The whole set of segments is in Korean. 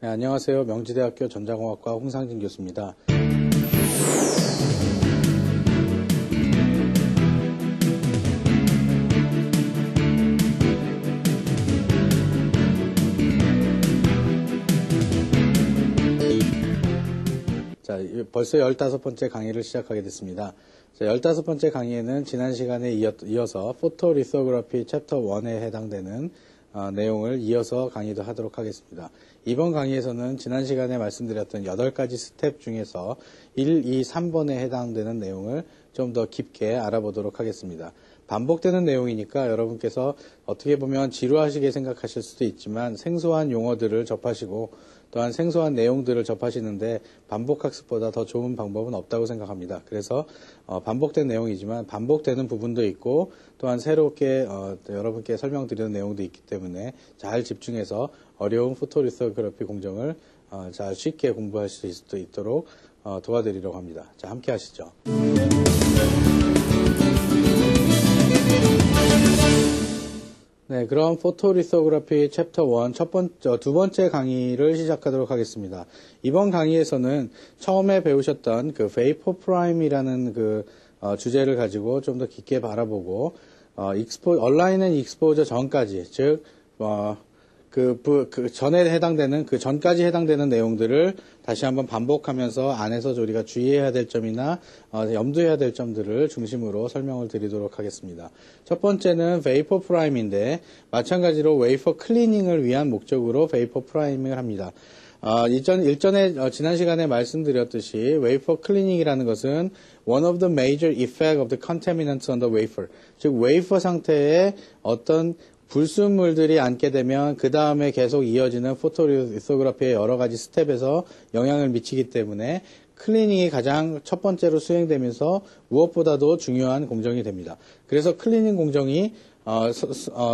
네, 안녕하세요. 명지대학교 전자공학과 홍상진 교수입니다. 자, 벌써 15번째 강의를 시작하게 됐습니다. 자, 15번째 강의에는 지난 시간에 이어서 포토리소그래피 챕터 1에 해당되는 내용을 이어서 강의도 하도록 하겠습니다. 이번 강의에서는 지난 시간에 말씀드렸던 8가지 스텝 중에서 1, 2, 3번에 해당되는 내용을 좀 더 깊게 알아보도록 하겠습니다. 반복되는 내용이니까 여러분께서 어떻게 보면 지루하시게 생각하실 수도 있지만 생소한 용어들을 접하시고 또한 생소한 내용들을 접하시는데 반복학습보다 더 좋은 방법은 없다고 생각합니다. 그래서 반복된 내용이지만 반복되는 부분도 있고 또한 새롭게 여러분께 설명드리는 내용도 있기 때문에 잘 집중해서 어려운 포토리소그래피 공정을 잘 쉽게 공부하실 수 있도록 도와드리려고 합니다. 자, 함께 하시죠. 네, 그럼 포토리소그래피 챕터 1 두 번째 강의를 시작하도록 하겠습니다. 이번 강의에서는 처음에 배우셨던 그 베이퍼 프라임이라는 그 주제를 가지고 좀 더 깊게 바라보고 얼라인은 익스포저 전까지, 즉 전에 해당되는 그 전까지 해당되는 내용들을 다시 한번 반복하면서 안에서 우리가 주의해야 될 점이나 염두해야 될 점들을 중심으로 설명을 드리도록 하겠습니다. 첫 번째는 베이퍼 프라임인데 마찬가지로 웨이퍼 클리닝을 위한 목적으로 베이퍼 프라이밍을 합니다. 일전에 지난 시간에 말씀드렸듯이 웨이퍼 클리닝이라는 것은 one of the major effects of the contaminants on the wafer, 즉 웨이퍼 상태에 어떤 불순물들이 앉게 되면 그 다음에 계속 이어지는 포토리소그래피의 여러 가지 스텝에서 영향을 미치기 때문에 클리닝이 가장 첫 번째로 수행되면서 무엇보다도 중요한 공정이 됩니다. 그래서 클리닝 공정이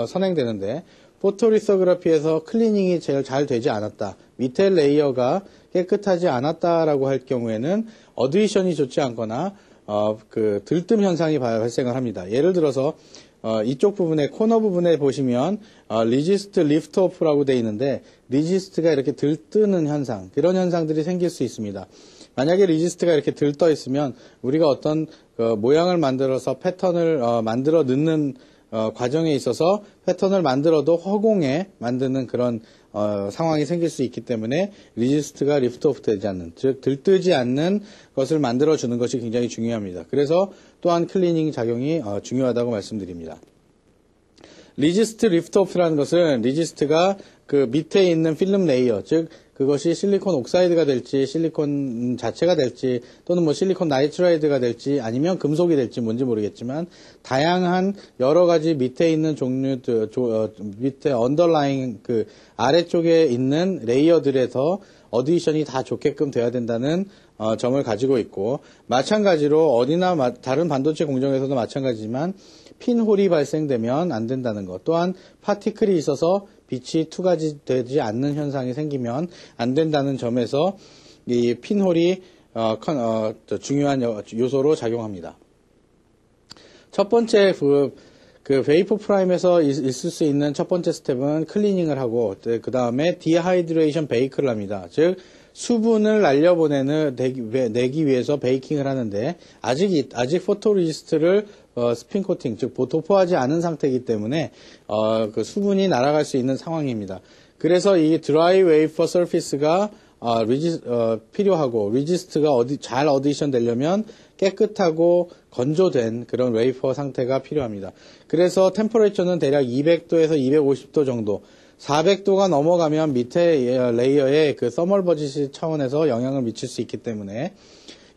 선행되는데 포토리소그래피에서 클리닝이 제일 잘 되지 않았다, 밑에 레이어가 깨끗하지 않았다라고 할 경우에는 어드히션이 좋지 않거나 들뜸 현상이 발생을 합니다. 예를 들어서 이쪽 부분에 코너 부분에 보시면 리지스트 리프트 오프라고 되어 있는데 리지스트가 이렇게 들뜨는 현상, 그런 현상들이 생길 수 있습니다. 만약에 리지스트가 이렇게 들떠 있으면 우리가 어떤 모양을 만들어서 패턴을 만들어 넣는 과정에 있어서 패턴을 만들어도 허공에 만드는 그런 상황이 생길 수 있기 때문에 리지스트가 리프트 오프 되지 않는, 즉 들뜨지 않는 것을 만들어 주는 것이 굉장히 중요합니다. 그래서 또한 클리닝 작용이 중요하다고 말씀드립니다. 리지스트 리프트 오프라는 것은 리지스트가 그 밑에 있는 필름 레이어, 즉 그것이 실리콘 옥사이드가 될지 실리콘 자체가 될지 또는 뭐 실리콘 나이트라이드가 될지 아니면 금속이 될지 뭔지 모르겠지만 다양한 여러 가지 밑에 있는 종류들, 밑에 언더라잉 그 아래쪽에 있는 레이어들에서 어드히션이 다 좋게끔 돼야 된다는 점을 가지고 있고, 마찬가지로 어디나 다른 반도체 공정에서도 마찬가지지만 핀홀이 발생되면 안 된다는 것, 또한 파티클이 있어서 빛이 투과되지 않는 현상이 생기면 안 된다는 점에서 이 핀홀이 중요한 요소로 작용합니다. 첫 번째 그 베이퍼 프라임에서 있을 수 있는 첫 번째 스텝은 클리닝을 하고 그 다음에 디하이드레이션 베이크를 합니다. 즉 수분을 내기 위해서 베이킹을 하는데 아직 포토리지스트를 스핀 코팅, 즉 도포하지 않은 상태이기 때문에 그 수분이 날아갈 수 있는 상황입니다. 그래서 이 드라이 웨이퍼 서피스가 필요하고 리지스트가 잘 어디션 되려면 깨끗하고 건조된 그런 웨이퍼 상태가 필요합니다. 그래서 템퍼레이처는 대략 200도에서 250도 정도, 400도가 넘어가면 밑에 레이어에 그 서멀 버짓 차원에서 영향을 미칠 수 있기 때문에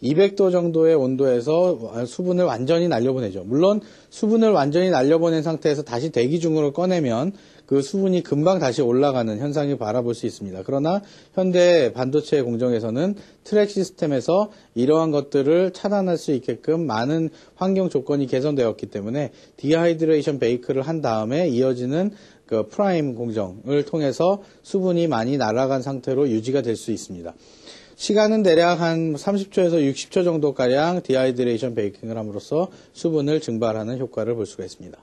200도 정도의 온도에서 수분을 완전히 날려보내죠. 물론 수분을 완전히 날려보낸 상태에서 다시 대기 중으로 꺼내면 그 수분이 금방 다시 올라가는 현상이 바라볼 수 있습니다. 그러나 현대 반도체 공정에서는 트랙 시스템에서 이러한 것들을 차단할 수 있게끔 많은 환경 조건이 개선되었기 때문에 디하이드레이션 베이크를 한 다음에 이어지는 그 프라임 공정을 통해서 수분이 많이 날아간 상태로 유지가 될 수 있습니다. 시간은 대략 한 30초에서 60초 정도가량 디하이드레이션 베이킹을 함으로써 수분을 증발하는 효과를 볼 수가 있습니다.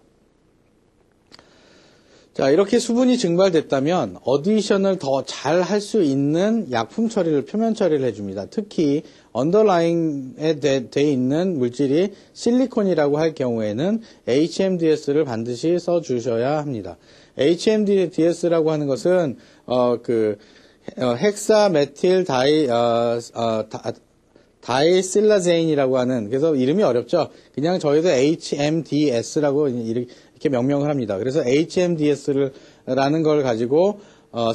자, 이렇게 수분이 증발됐다면 어디션을 더 잘 할 수 있는 약품 처리를, 표면 처리를 해줍니다. 특히 언더라인에 돼 있는 물질이 실리콘이라고 할 경우에는 HMDS를 반드시 써주셔야 합니다. HMDS라고 하는 것은 헥사메틸 다이실라제인이라고 하는, 그래서 이름이 어렵죠. 그냥 저희도 HMDS라고 이렇게 명명을 합니다. 그래서 HMDS라는 걸 가지고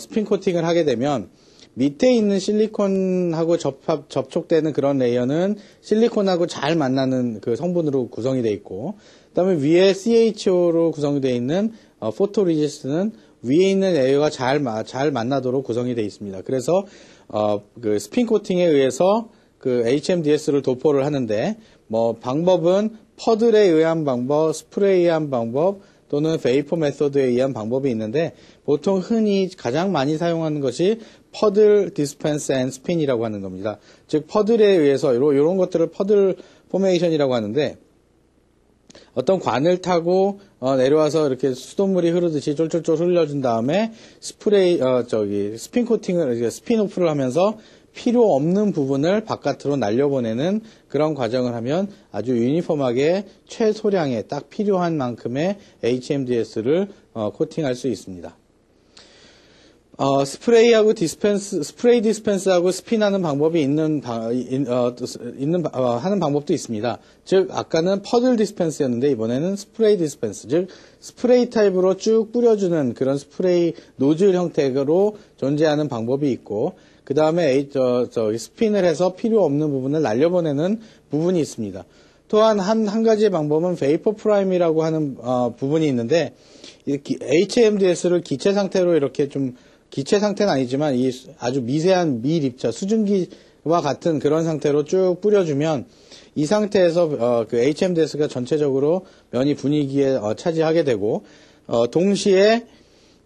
스핀 코팅을 하게 되면 밑에 있는 실리콘하고 접촉되는 그런 레이어는 실리콘하고 잘 만나는 그 성분으로 구성이 되어 있고, 그다음에 위에 CHO로 구성이 되어 있는 포토리지스트는 위에 있는 레이어가 잘 만나도록 구성이 되어 있습니다. 그래서 그 스핀 코팅에 의해서 그 HMDS를 도포를 하는데, 방법은 퍼들에 의한 방법, 스프레이한 방법, 또는 베이퍼 메소드에 의한 방법이 있는데, 보통 흔히 가장 많이 사용하는 것이 퍼들 디스펜스 앤 스핀이라고 하는 겁니다. 즉 퍼들에 의해서 이런 것들을 퍼들 포메이션이라고 하는데, 어떤 관을 타고 내려와서 이렇게 수돗물이 흐르듯이 쫄쫄쫄 흘려준 다음에 스핀 코팅을, 스핀 오프를 하면서 필요 없는 부분을 바깥으로 날려보내는 그런 과정을 하면 아주 유니폼하게 최소량의 딱 필요한 만큼의 HMDS를 코팅할 수 있습니다. 스프레이 디스펜스하고 스핀하는 방법이 하는 방법도 있습니다. 즉, 아까는 퍼들 디스펜스였는데, 이번에는 스프레이 디스펜스, 즉, 스프레이 타입으로 쭉 뿌려주는 그런 스프레이 노즐 형태로 존재하는 방법이 있고, 그 다음에 스핀을 해서 필요 없는 부분을 날려보내는 부분이 있습니다. 또한 한 가지의 방법은 베이퍼 프라임이라고 하는 부분이 있는데, HMDS를 기체 상태로 이렇게 좀, 기체 상태는 아니지만 이 아주 미세한 미립자, 수증기와 같은 그런 상태로 쭉 뿌려주면 이 상태에서 그 HMDS가 전체적으로 면이 분위기에 차지하게 되고, 동시에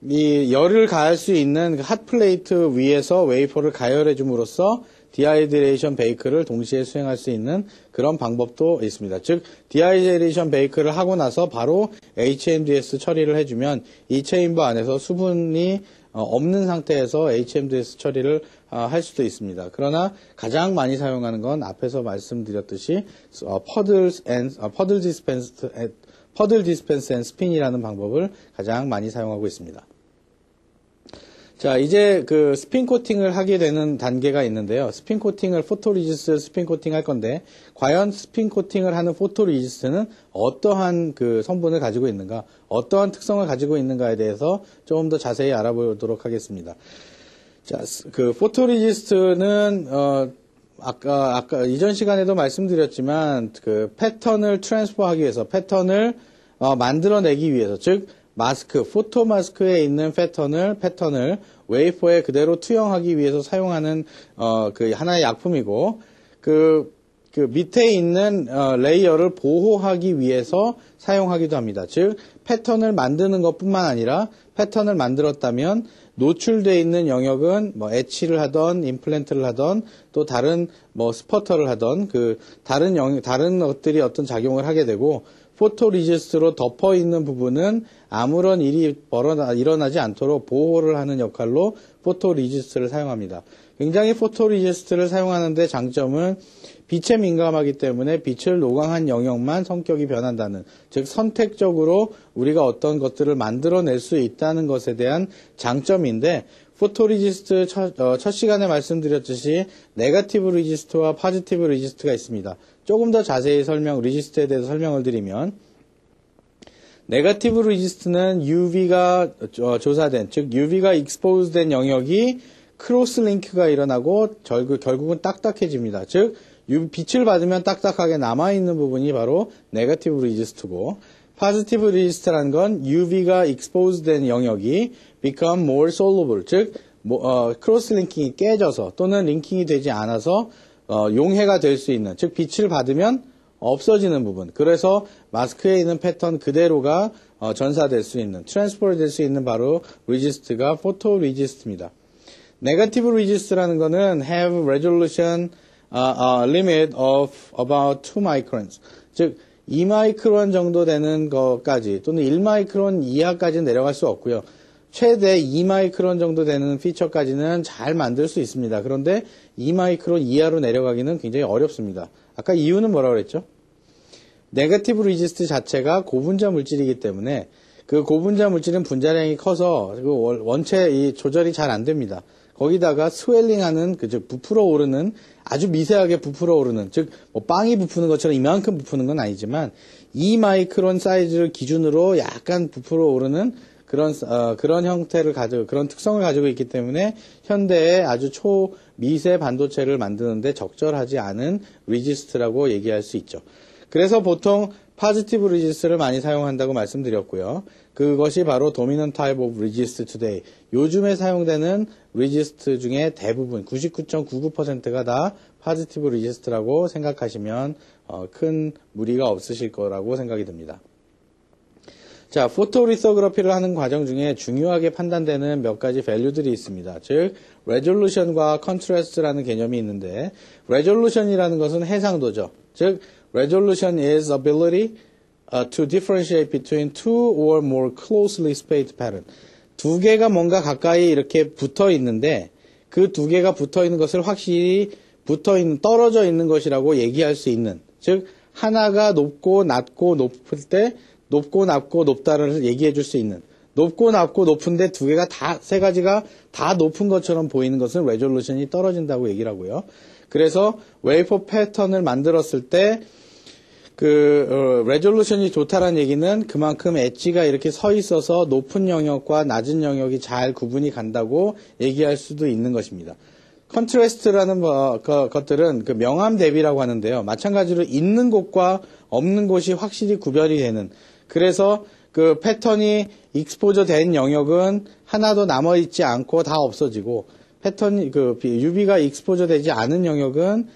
이 열을 가할 수 있는 핫플레이트 위에서 웨이퍼를 가열해 줌으로써 디하이드레이션 베이크를 동시에 수행할 수 있는 그런 방법도 있습니다. 즉, 디하이드레이션 베이크를 하고 나서 바로 HMDS 처리를 해주면 이 체인버 안에서 수분이 없는 상태에서 HMDS 처리를 할 수도 있습니다. 그러나 가장 많이 사용하는 건 앞에서 말씀드렸듯이 퍼들 디스펜스 앤 스핀이라는 방법을 가장 많이 사용하고 있습니다. 자, 이제 그 스핀 코팅을 하게 되는 단계가 있는데요. 스핀 코팅을 포토리지스트 스핀 코팅 할 건데, 과연 스핀 코팅을 하는 포토리지스트는 어떠한 그 성분을 가지고 있는가, 어떠한 특성을 가지고 있는가에 대해서 조금 더 자세히 알아보도록 하겠습니다. 자, 그 포토리지스트는 아까 이전 시간에도 말씀드렸지만 그 패턴을 트랜스퍼하기 위해서, 패턴을 만들어내기 위해서, 즉 포토 마스크에 있는 패턴을 웨이퍼에 그대로 투영하기 위해서 사용하는 그 하나의 약품이고, 그 밑에 있는 레이어를 보호하기 위해서 사용하기도 합니다. 즉 패턴을 만드는 것뿐만 아니라 패턴을 만들었다면 노출되어 있는 영역은 엣치를 하던 임플란트를 하던 또 다른 스퍼터를 하던 그 다른 것들이 어떤 작용을 하게 되고, 포토리지스트로 덮어 있는 부분은 아무런 일이 일어나지 않도록 보호를 하는 역할로 포토리지스트를 사용합니다. 굉장히 포토리지스트를 사용하는데 장점은 빛에 민감하기 때문에 빛을 노광한 영역만 성격이 변한다는, 즉 선택적으로 우리가 어떤 것들을 만들어낼 수 있다는 것에 대한 장점인데, 포토리지스트 첫 시간에 말씀드렸듯이 네거티브 리지스트와 포지티브 리지스트가 있습니다. 조금 더 자세히 리지스트에 대해서 설명을 드리면, 네거티브 리지스트는 UV가 조사된, 즉 UV가 익스포즈된 영역이 크로스 링크가 일어나고 결국은 딱딱해집니다. 즉 빛을 받으면 딱딱하게 남아있는 부분이 바로 네거티브 리지스트고, 포지티브 리지스트라는 건 UV가 익스포즈된 영역이 become more soluble, 즉 크로스 링킹이 깨져서 또는 링킹이 되지 않아서 용해가 될 수 있는, 즉 빛을 받으면 없어지는 부분, 그래서 마스크에 있는 패턴 그대로가 전사될 수 있는, 트랜스퍼 될 수 있는 바로 리지스트가 포토 리지스트입니다. 네거티브 리지스트라는 거는 have resolution limit of about 2 microns, 즉 2마이크론 정도 되는 것까지 또는 1마이크론 이하까지는 내려갈 수 없고요. 최대 2마이크론 정도 되는 피처까지는 잘 만들 수 있습니다. 그런데 2마이크론 이하로 내려가기는 굉장히 어렵습니다. 아까 이유는 뭐라고 그랬죠? 네거티브 리지스트 자체가 고분자 물질이기 때문에 그 고분자 물질은 분자량이 커서 원체 이 조절이 잘 안 됩니다. 거기다가 스웰링하는 즉 부풀어 오르는 아주 미세하게 부풀어 오르는 즉 뭐 빵이 부푸는 것처럼 이만큼 부푸는 건 아니지만 2마이크론 사이즈를 기준으로 약간 부풀어 오르는 그런 형태를 가지고 그런 특성을 가지고 있기 때문에 현대의 아주 초미세 반도체를 만드는데 적절하지 않은 리지스트라고 얘기할 수 있죠. 그래서 보통 포지티브 리지스트를 많이 사용한다고 말씀드렸고요. 그것이 바로 dominant type of resist today. 요즘에 사용되는 리지스트 중에 대부분 99.99%가 다 포지티브 리지스트라고 생각하시면 큰 무리가 없으실 거라고 생각이 듭니다. 자, 포토리소그래피를 하는 과정 중에 중요하게 판단되는 몇 가지 밸류들이 있습니다. 즉, 레졸루션과 컨트라스트라는 개념이 있는데, 레졸루션이라는 것은 해상도죠. 즉, resolution is ability to differentiate between two or more closely spaced pattern. 두 개가 뭔가 가까이 이렇게 붙어 있는데, 그 두 개가 붙어 있는 것을 확실히 떨어져 있는 것이라고 얘기할 수 있는, 즉, 하나가 높고 낮고 높을 때, 높고 낮고 높다를 얘기해 줄 수 있는 높고 낮고 높은데 세 가지가 다 높은 것처럼 보이는 것은 레졸루션이 떨어진다고 얘기를 하고요. 그래서 웨이퍼 패턴을 만들었을 때 레졸루션이 좋다라는 얘기는 그만큼 엣지가 이렇게 서 있어서 높은 영역과 낮은 영역이 잘 구분이 간다고 얘기할 수도 있는 것입니다. 컨트라스트라는 것들은 명암 대비라고 하는데요. 마찬가지로 있는 곳과 없는 곳이 확실히 구별이 되는, 그래서 그 패턴이 익스포저 된 영역은 하나도 남아있지 않고 다 없어지고, UV가 익스포저 되지 않은 영역은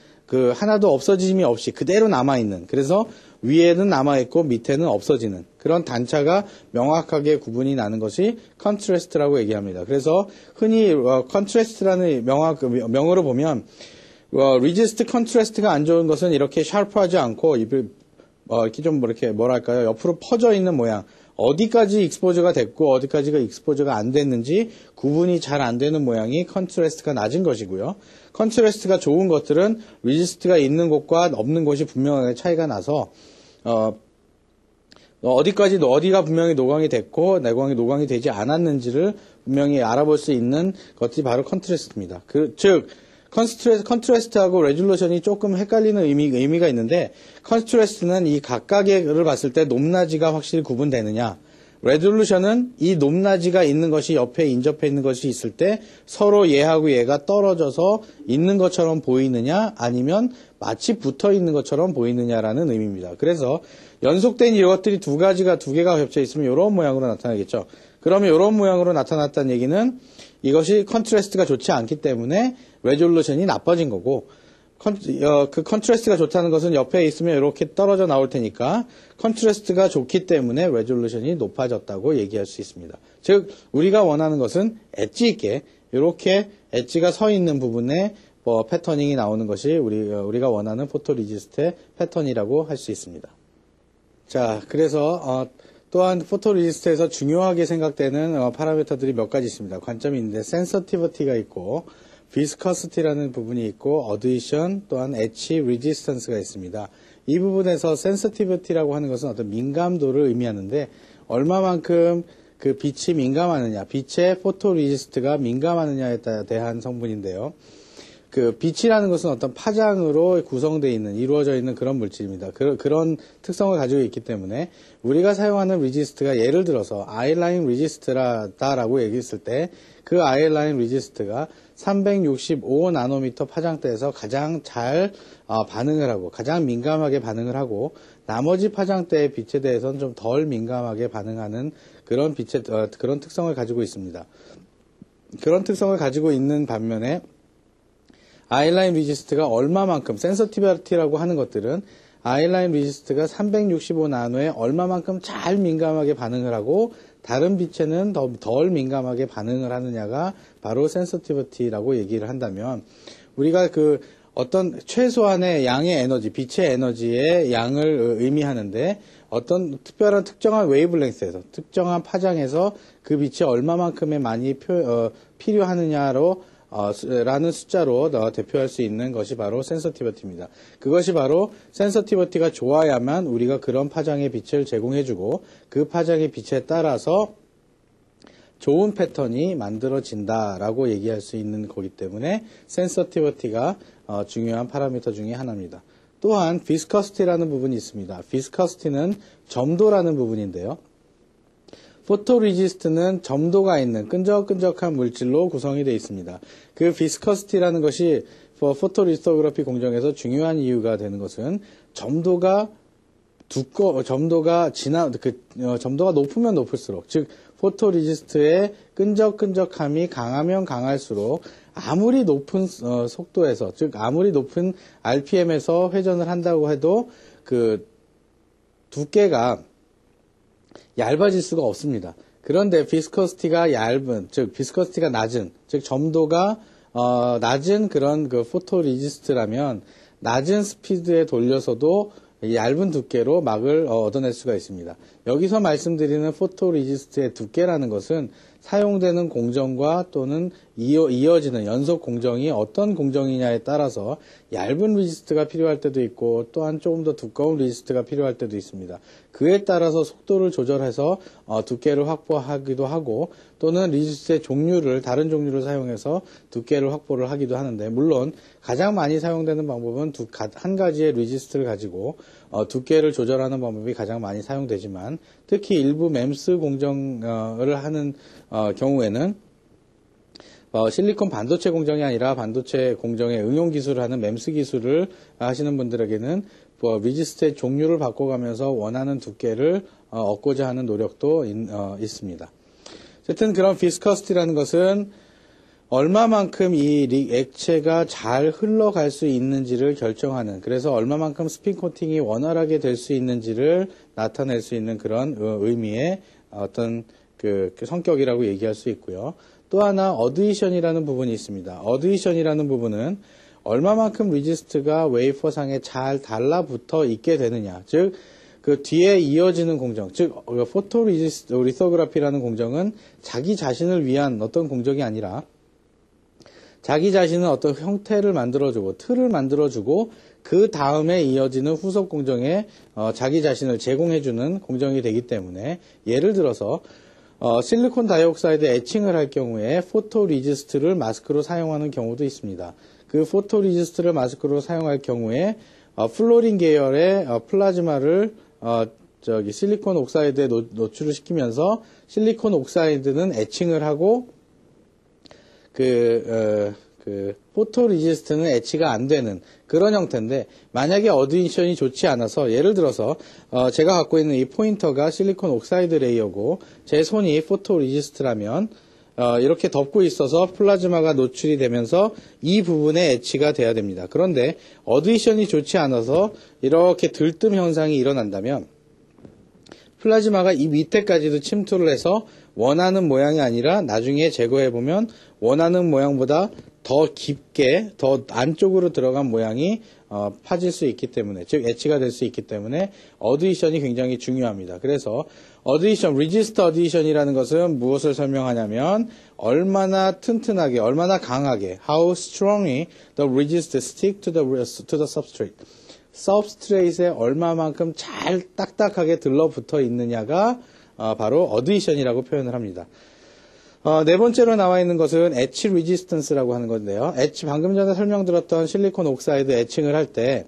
하나도 없어짐이 없이 그대로 남아있는, 그래서 위에는 남아있고 밑에는 없어지는 그런 단차가 명확하게 구분이 나는 것이 컨트라스트라고 얘기합니다. 그래서 흔히 컨트라스트라는 명어로 보면 리지스트 컨트라스트가 안 좋은 것은 이렇게 샤프하지 않고 이렇게 좀 이렇게 뭐랄까요, 옆으로 퍼져 있는 모양, 어디까지 익스포저가 됐고 어디까지가 익스포저가 안 됐는지 구분이 잘 안 되는 모양이 컨트라스트가 낮은 것이고요. 컨트라스트가 좋은 것들은 리지스트가 있는 곳과 없는 곳이 분명하게 차이가 나서 어디가 분명히 노광이 됐고 노광이 되지 않았는지를 분명히 알아볼 수 있는 것이 바로 컨트라스트입니다. 즉 컨트라스트하고 레졸루션이 조금 헷갈리는 의미가 있는데, 컨트라스트는 이 각각을 봤을 때 높낮이가 확실히 구분되느냐, 레졸루션은 이 높낮이가 있는 것이 옆에 인접해 있는 것이 있을 때 서로 얘하고 얘가 떨어져서 있는 것처럼 보이느냐, 아니면 마치 붙어 있는 것처럼 보이느냐라는 의미입니다. 그래서 연속된 이것들이 두 개가 겹쳐 있으면 이런 모양으로 나타나겠죠. 그러면 이런 모양으로 나타났다는 얘기는 이것이 컨트라스트가 좋지 않기 때문에 레졸루션이 나빠진 거고, 그 컨트라스트가 좋다는 것은 옆에 있으면 이렇게 떨어져 나올 테니까 컨트라스트가 좋기 때문에 레졸루션이 높아졌다고 얘기할 수 있습니다. 즉 우리가 원하는 것은 엣지 있게 이렇게 엣지가 서 있는 부분에 패터닝이 나오는 것이 우리가 원하는 포토리지스트의 패턴이라고 할 수 있습니다. 자, 그래서 또한 포토리지스트에서 중요하게 생각되는 파라미터들이 몇 가지 있습니다. 관점이 있는데 센서티비티가 있고 비스커시티라는 부분이 있고 어드이션, 또한 엣지 리지스턴스가 있습니다. 이 부분에서 센서티비티라고 하는 것은 어떤 민감도를 의미하는데, 얼마만큼 그 빛이 민감하느냐, 빛의 포토리지스트가 민감하느냐에 대한 성분인데요. 빛이라는 것은 어떤 파장으로 구성되어 있는, 이루어져 있는 그런 물질입니다. 그런 특성을 가지고 있기 때문에 우리가 사용하는 리지스트가 예를 들어서 아이라인 리지스트라다라고 얘기했을 때 그 아이라인 리지스트가 365나노미터 파장대에서 가장 잘 반응을 하고 가장 민감하게 반응을 하고, 나머지 파장대의 빛에 대해서는 좀 덜 민감하게 반응하는 그런 그런 특성을 가지고 있습니다. 그런 특성을 가지고 있는 반면에 아이라인 리지스트가 얼마만큼, 센서티비티라고 하는 것들은 아이라인 리지스트가 365나노에 얼마만큼 잘 민감하게 반응을 하고 다른 빛에는 덜 민감하게 반응을 하느냐가 바로 센서티비티라고 얘기를 한다면, 우리가 어떤 최소한의 양의 에너지, 빛의 에너지의 양을 의미하는데 어떤 특정한 웨이블랭스에서, 특정한 파장에서 그 빛이 얼마만큼의 많이 필요하느냐로 라는 숫자로 대표할 수 있는 것이 바로 센서티비티입니다. 그것이 바로 센서티비티가 좋아야만 우리가 그런 파장의 빛을 제공해주고 그 파장의 빛에 따라서 좋은 패턴이 만들어진다라고 얘기할 수 있는 거기 때문에 센서티비티가 중요한 파라미터 중에 하나입니다. 또한 비스커시티라는 부분이 있습니다. 비스커시티는 점도라는 부분인데요. 포토리지스트는 점도가 있는 끈적끈적한 물질로 구성이 되어 있습니다. 그 비스커시티라는 것이 포토리스토그래피 공정에서 중요한 이유가 되는 것은 점도가 점도가 높으면 높을수록, 즉 포토리지스트의 끈적끈적함이 강하면 강할수록 아무리 높은 속도에서, 즉 아무리 높은 RPM에서 회전을 한다고 해도 그 두께가 얇아질 수가 없습니다. 그런데 비스커시티가 얇은, 즉 비스커시티가 낮은, 즉 점도가 낮은 그런 그 포토리지스트라면 낮은 스피드에 돌려서도 얇은 두께로 막을 얻어낼 수가 있습니다. 여기서 말씀드리는 포토리지스트의 두께라는 것은 사용되는 공정과 또는 이어지는 연속 공정이 어떤 공정이냐에 따라서 얇은 리지스트가 필요할 때도 있고 또한 조금 더 두꺼운 리지스트가 필요할 때도 있습니다. 그에 따라서 속도를 조절해서 두께를 확보하기도 하고 또는 리지스트의 종류를 다른 종류를 사용해서 두께를 확보를 하기도 하는데, 물론 가장 많이 사용되는 방법은 한 가지의 리지스트를 가지고 두께를 조절하는 방법이 가장 많이 사용되지만 특히 일부 멤스 공정을 하는 경우에는 실리콘 반도체 공정이 아니라 반도체 공정의 응용 기술을 하는 멤스 기술을 하시는 분들에게는 리지스트의 종류를 바꿔가면서 원하는 두께를 얻고자 하는 노력도 있습니다. 어쨌든 그런 비스커시티라는 것은 얼마만큼 이 액체가 잘 흘러갈 수 있는지를 결정하는, 그래서 얼마만큼 스핀 코팅이 원활하게 될 수 있는지를 나타낼 수 있는 그런 의미의 어떤 그 성격이라고 얘기할 수 있고요. 또 하나 어드이션이라는 부분이 있습니다. 어드이션이라는 부분은 얼마만큼 리지스트가 웨이퍼상에 잘 달라붙어 있게 되느냐, 즉 그 뒤에 이어지는 공정, 즉 포토리소그래피라는 공정은 자기 자신을 위한 어떤 공정이 아니라 자기 자신은 어떤 형태를 만들어주고 틀을 만들어주고 그 다음에 이어지는 후속 공정에 자기 자신을 제공해주는 공정이 되기 때문에, 예를 들어서 실리콘 다이옥사이드 에칭을 할 경우에 포토리지스트를 마스크로 사용하는 경우도 있습니다. 그 포토리지스트를 마스크로 사용할 경우에 플로린 계열의 플라즈마를 실리콘 옥사이드에 노출을 시키면서 실리콘 옥사이드는 에칭을 하고 포토리지스트는 에치가 안 되는 그런 형태인데, 만약에 어드이션이 좋지 않아서, 예를 들어서 제가 갖고 있는 이 포인터가 실리콘 옥사이드 레이어고 제 손이 포토리지스트라면 이렇게 덮고 있어서 플라즈마가 노출이 되면서 이 부분에 에치가 돼야 됩니다. 그런데 어드이션이 좋지 않아서 이렇게 들뜸 현상이 일어난다면 플라즈마가 이 밑에까지도 침투를 해서 원하는 모양이 아니라 나중에 제거해보면 원하는 모양보다 더 깊게, 더 안쪽으로 들어간 모양이 파질 수 있기 때문에, 즉 엣지가 될 수 있기 때문에 어드이션이 굉장히 중요합니다. 그래서 어드이션, 리지스트 어드이션이라는 것은 무엇을 설명하냐면 얼마나 튼튼하게, 얼마나 강하게, how strongly the resistor stick to the substrate. substrate에 얼마만큼 잘 딱딱하게 들러붙어 있느냐가 바로 어드이션이라고 표현을 합니다. 네 번째로 나와 있는 것은 엣치 리지스턴스라고 하는 건데요. 엣치, 방금 전에 설명드렸던 실리콘 옥사이드 에칭을 할 때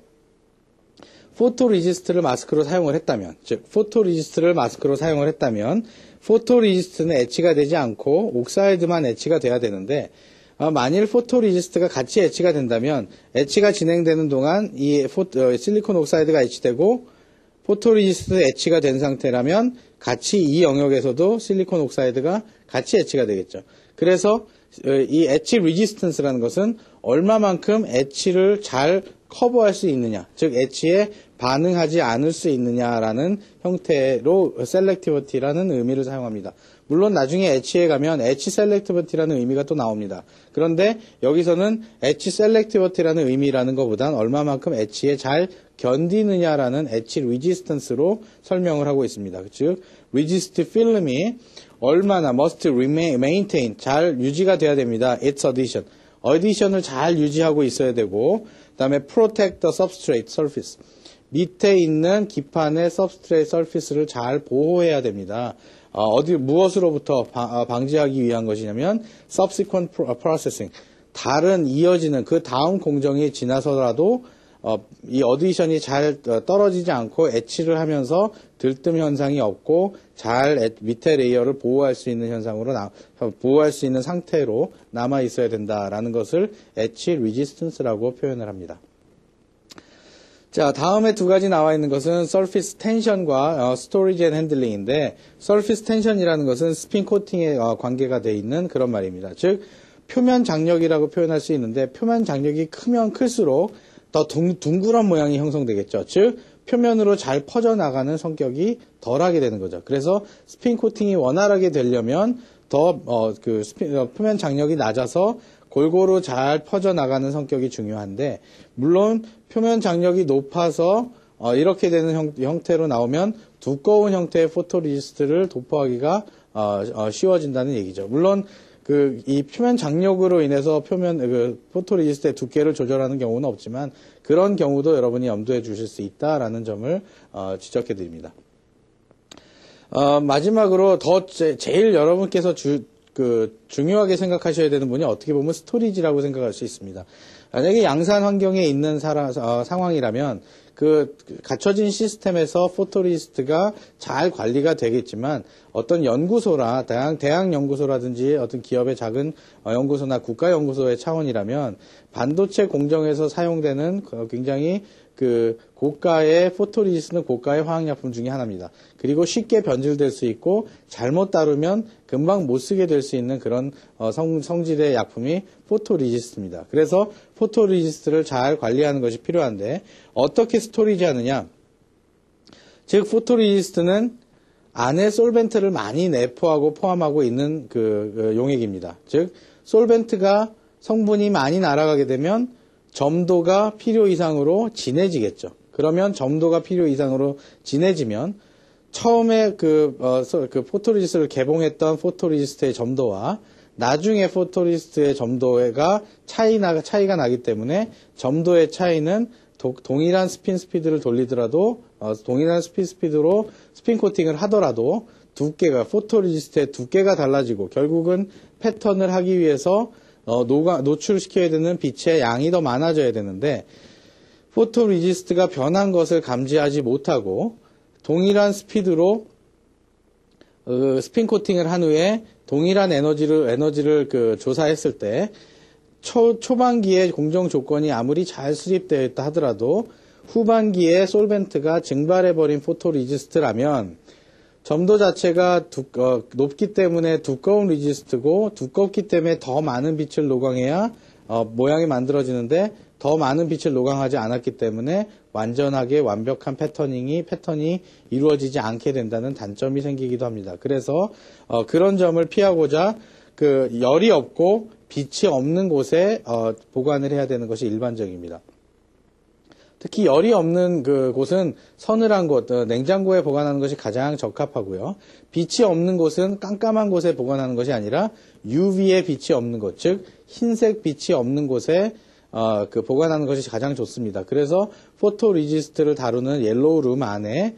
포토리지스트를 마스크로 사용을 했다면, 즉 포토리지스트를 마스크로 사용을 했다면 포토리지스트는 엣치가 되지 않고 옥사이드만 엣치가 돼야 되는데, 만일 포토리지스트가 같이 엣치가 된다면 엣치가 진행되는 동안 이 실리콘 옥사이드가 엣치되고 포토리지스트 엣치가 된 상태라면 같이 이 영역에서도 실리콘 옥사이드가 같이 엣치가 되겠죠. 그래서 이 엣치 리지스턴스라는 것은 얼마만큼 엣지를 잘 커버할 수 있느냐, 즉 엣지에 반응하지 않을 수 있느냐라는 형태로 셀렉티비티라는 의미를 사용합니다. 물론 나중에 엣지에 가면 엣지 셀렉티비티라는 의미가 또 나옵니다. 그런데 여기서는 엣지 셀렉티비티라는 의미라는 것보단 얼마만큼 엣지에 잘 견디느냐라는 엣지 리지스턴스로 설명을 하고 있습니다. 즉 resist 필름이 얼마나 must maintain 잘 유지가 돼야 됩니다. its adhesion. adhesion을 잘 유지하고 있어야 되고, 그 다음에 protect the substrate surface. 밑에 있는 기판의 substrate surface를 잘 보호해야 됩니다. 무엇으로부터 방지하기 위한 것이냐면 subsequent processing. 다른 이어지는 그 다음 공정이 지나서라도 이 어디션이 잘 떨어지지 않고 엣치를 하면서 들뜸 현상이 없고 잘 밑에 레이어를 보호할 수 있는 현상으로 보호할 수 있는 상태로 남아 있어야 된다라는 것을 엣치 리지스턴스라고 표현을 합니다. 자, 다음에 두 가지 나와 있는 것은 surface tension과 storage and handling인데, surface tension이라는 것은 스핀 코팅에 관계가 되어 있는 그런 말입니다. 즉 표면 장력이라고 표현할 수 있는데, 표면 장력이 크면 클수록 더 둥그런 모양이 형성되겠죠. 즉 표면으로 잘 퍼져나가는 성격이 덜하게 되는 거죠. 그래서 스핀 코팅이 원활하게 되려면 더 표면 장력이 낮아서 골고루 잘 퍼져나가는 성격이 중요한데, 물론 표면 장력이 높아서 이렇게 되는 형태로 나오면 두꺼운 형태의 포토리지스트를 도포하기가 쉬워진다는 얘기죠. 물론 이 표면 장력으로 인해서 포토리지스트의 두께를 조절하는 경우는 없지만, 그런 경우도 여러분이 염두에 주실 수 있다라는 점을 지적해 드립니다. 마지막으로 제일 여러분께서 중요하게 생각하셔야 되는 분이 어떻게 보면 스토리지라고 생각할 수 있습니다. 만약에 양산 환경에 있는 상황이라면 갖춰진 시스템에서 포토리지스트가 잘 관리가 되겠지만, 어떤 연구소라 대학 연구소라든지 어떤 기업의 작은 연구소나 국가 연구소의 차원이라면 반도체 공정에서 사용되는 굉장히 고가의 포토리지스트는 고가의 화학약품 중에 하나입니다. 그리고 쉽게 변질될 수 있고 잘못 다루면 금방 못 쓰게 될 수 있는 그런 성질의 약품이 포토리지스트입니다. 그래서 포토리지스트를 잘 관리하는 것이 필요한데, 어떻게 스토리지 하느냐? 즉 포토리지스트는 안에 솔벤트를 많이 내포하고 포함하고 있는 용액입니다. 즉 솔벤트가 성분이 많이 날아가게 되면 점도가 필요 이상으로 진해지겠죠. 그러면 점도가 필요 이상으로 진해지면 처음에 포토리지스트를 개봉했던 포토리지스트의 점도와 나중에 포토리지스트의 점도가 차이가 나기 때문에 점도의 차이는 동일한 스핀 스피드를 돌리더라도 동일한 스핀 스피드로 스핀 코팅을 하더라도 포토리지스트의 두께가 달라지고, 결국은 패턴을 하기 위해서 노출시켜야 되는 빛의 양이 더 많아져야 되는데, 포토리지스트가 변한 것을 감지하지 못하고 동일한 스피드로 스핀 코팅을 한 후에 동일한 에너지를 조사했을 때 초반기에 공정 조건이 아무리 잘 수립되어 있다 하더라도 후반기에 솔벤트가 증발해버린 포토리지스트라면 점도 자체가 높기 때문에 두꺼운 리지스트고, 두껍기 때문에 더 많은 빛을 노광해야 모양이 만들어지는데, 더 많은 빛을 노광하지 않았기 때문에 완벽한 패턴이 이루어지지 않게 된다는 단점이 생기기도 합니다. 그래서 그런 점을 피하고자 열이 없고 빛이 없는 곳에 보관을 해야 되는 것이 일반적입니다. 특히 열이 없는 곳은 서늘한 곳, 냉장고에 보관하는 것이 가장 적합하고요. 빛이 없는 곳은 깜깜한 곳에 보관하는 것이 아니라 UV의 빛이 없는 곳, 즉 흰색 빛이 없는 곳에 보관하는 것이 가장 좋습니다. 그래서 포토리지스트를 다루는 옐로우룸 안에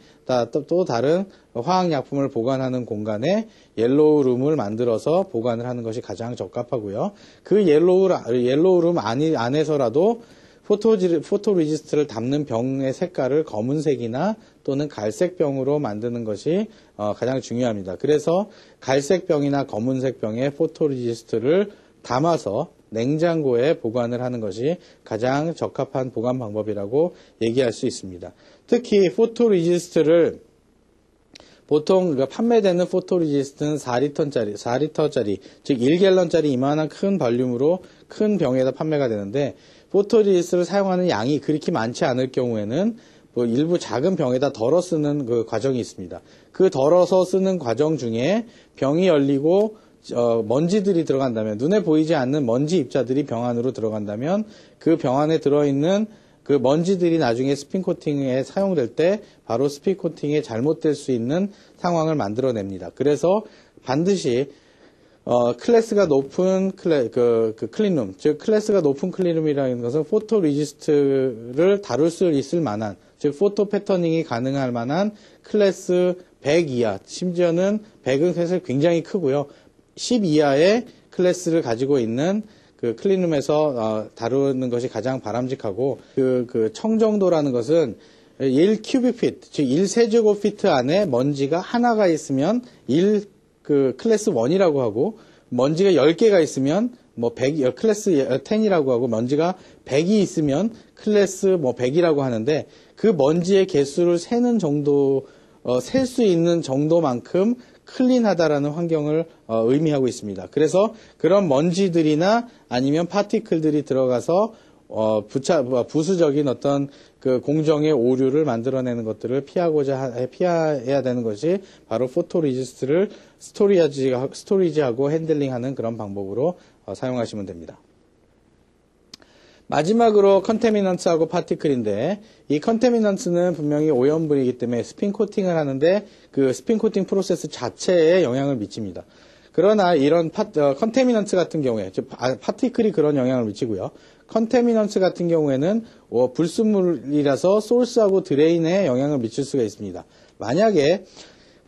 또 다른 화학약품을 보관하는 공간에 옐로우룸을 만들어서 보관을 하는 것이 가장 적합하고요. 그 옐로우룸 안에서라도 포토리지스트를 담는 병의 색깔을 검은색이나 또는 갈색 병으로 만드는 것이 가장 중요합니다. 그래서 갈색 병이나 검은색 병에 포토리지스트를 담아서 냉장고에 보관을 하는 것이 가장 적합한 보관 방법이라고 얘기할 수 있습니다. 특히 포토리지스트를 보통 판매되는 포토리지스트는 4리터짜리, 즉 1갤런짜리 이만한 큰 볼륨으로 큰 병에다 판매가 되는데, 포토리지스트를 사용하는 양이 그렇게 많지 않을 경우에는 뭐 일부 작은 병에다 덜어 쓰는 그 과정이 있습니다. 그 덜어서 쓰는 과정 중에 병이 열리고 먼지들이 들어간다면, 눈에 보이지 않는 먼지 입자들이 병 안으로 들어간다면 그 병 안에 들어있는 그 먼지들이 나중에 스핀 코팅에 사용될 때 바로 스핀 코팅에 잘못될 수 있는 상황을 만들어냅니다. 그래서 반드시 클래스가 높은 클린룸, 즉 클래스가 높은 클린룸이라는 것은 포토 리지스트를 다룰 수 있을 만한, 즉 포토 패터닝이 가능할 만한 클래스 100 이하, 심지어는 100은 사실 굉장히 크고요. 10 이하의 클래스를 가지고 있는 그 클린룸에서 다루는 것이 가장 바람직하고, 그 청정도라는 것은 1 큐빅피트, 즉 1세제곱피트 안에 먼지가 하나가 있으면 클래스 1이라고 하고, 먼지가 10개가 있으면 클래스 10이라고 하고, 먼지가 100이 있으면 클래스 100이라고 하는데, 그 먼지의 개수를 세는 정도, 셀 수 있는 정도만큼 클린하다라는 환경을 의미하고 있습니다. 그래서 그런 먼지들이나 아니면 파티클들이 들어가서 부수적인 어떤 그 공정의 오류를 만들어내는 것들을 피해야 되는 것이 바로 포토리지스트를 스토리지하고 핸들링하는 그런 방법으로 사용하시면 됩니다. 마지막으로 컨테미넌트하고 파티클인데, 이 컨테미넌트는 분명히 오염물이기 때문에 스핀 코팅을 하는데 그 스핀 코팅 프로세스 자체에 영향을 미칩니다. 그러나 이런 컨테미넌트 같은 경우에, 즉 파티클이 그런 영향을 미치고요. 컨테미넌트 같은 경우에는 불순물이라서 소스하고 드레인에 영향을 미칠 수가 있습니다. 만약에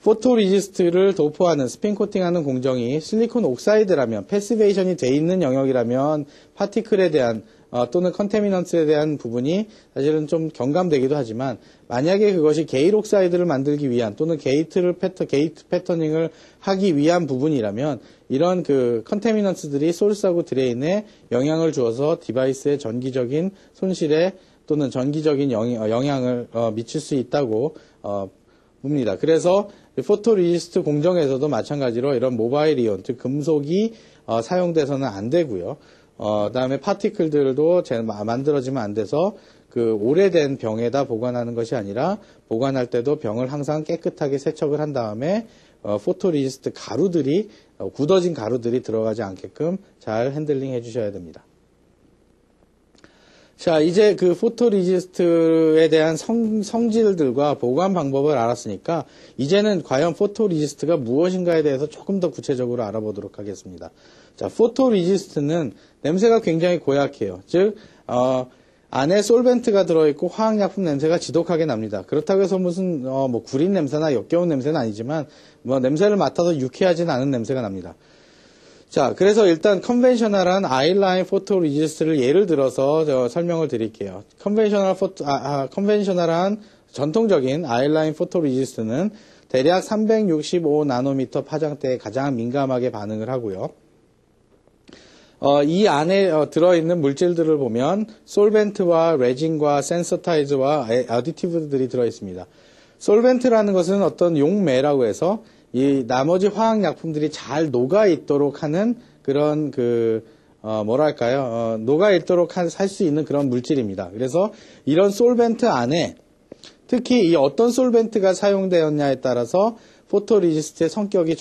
포토리지스트를 도포하는 스핀 코팅하는 공정이 실리콘 옥사이드라면, 패시베이션이 돼 있는 영역이라면 파티클에 대한 또는 컨테미넌트에 대한 부분이 사실은 좀 경감되기도 하지만, 만약에 그것이 게일 옥사이드를 만들기 위한 또는 게이트 패터닝을 하기 위한 부분이라면 이런 그 컨테미넌트들이 소스하고 드레인에 영향을 주어서 디바이스의 전기적인 손실에 또는 전기적인 영향을 미칠 수 있다고 봅니다. 그래서 포토리지스트 공정에서도 마찬가지로 이런 모바일 이온, 즉 금속이 사용돼서는 안 되고요. 그다음에 파티클들도 만들어지면 안 돼서 그 오래된 병에다 보관하는 것이 아니라, 보관할 때도 병을 항상 깨끗하게 세척을 한 다음에 포토리지스트 가루들이, 굳어진 가루들이 들어가지 않게끔 잘 핸들링 해주셔야 됩니다. 자, 이제 그 포토리지스트에 대한 성질들과 보관 방법을 알았으니까 이제는 과연 포토리지스트가 무엇인가에 대해서 조금 더 구체적으로 알아보도록 하겠습니다. 자, 포토리지스트는 냄새가 굉장히 고약해요. 즉 안에 솔벤트가 들어있고 화학약품 냄새가 지독하게 납니다. 그렇다고 해서 무슨 구린 냄새나 역겨운 냄새는 아니지만 냄새를 맡아도 유쾌하진 않은 냄새가 납니다. 자, 그래서 일단 컨벤셔널한 아이라인 포토리지스트를 예를 들어서 설명을 드릴게요. 컨벤셔널한 전통적인 아이라인 포토리지스트는 대략 365나노미터 파장대에 가장 민감하게 반응을 하고요. 이 안에 들어있는 물질들을 보면 솔벤트와 레진과 센서타이저와 어디티브들이 들어있습니다. 솔벤트라는 것은 어떤 용매라고 해서 이 나머지 화학약품들이 잘 녹아있도록 하는 그런 녹아있도록 할 수 있는 그런 물질입니다. 그래서 이런 솔벤트 안에 특히 이 어떤 솔벤트가 사용되었냐에 따라서 포토리지스트의 성격이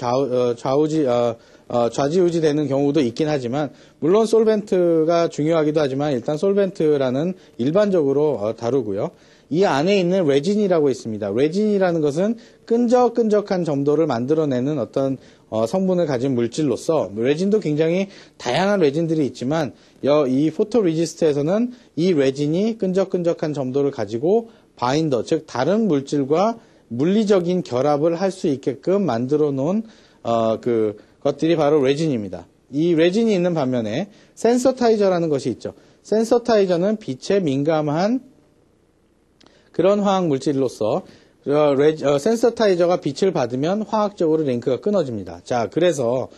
좌지우지 되는 경우도 있긴 하지만, 물론 솔벤트가 중요하기도 하지만 일단 솔벤트라는 일반적으로 다루고요. 이 안에 있는 레진이라고 있습니다. 레진이라는 것은 끈적끈적한 점도를 만들어내는 어떤 성분을 가진 물질로서, 레진도 굉장히 다양한 레진들이 있지만 이 포토리지스트에서는 이 레진이 끈적끈적한 점도를 가지고 바인더, 즉 다른 물질과 물리적인 결합을 할 수 있게끔 만들어 놓은 것들이 바로 레진입니다. 이 레진이 있는 반면에 센서타이저라는 것이 있죠. 센서타이저는 빛에 민감한 그런 화학 물질로서 센서타이저가 빛을 받으면 화학적으로 링크가 끊어집니다. 자, 그래서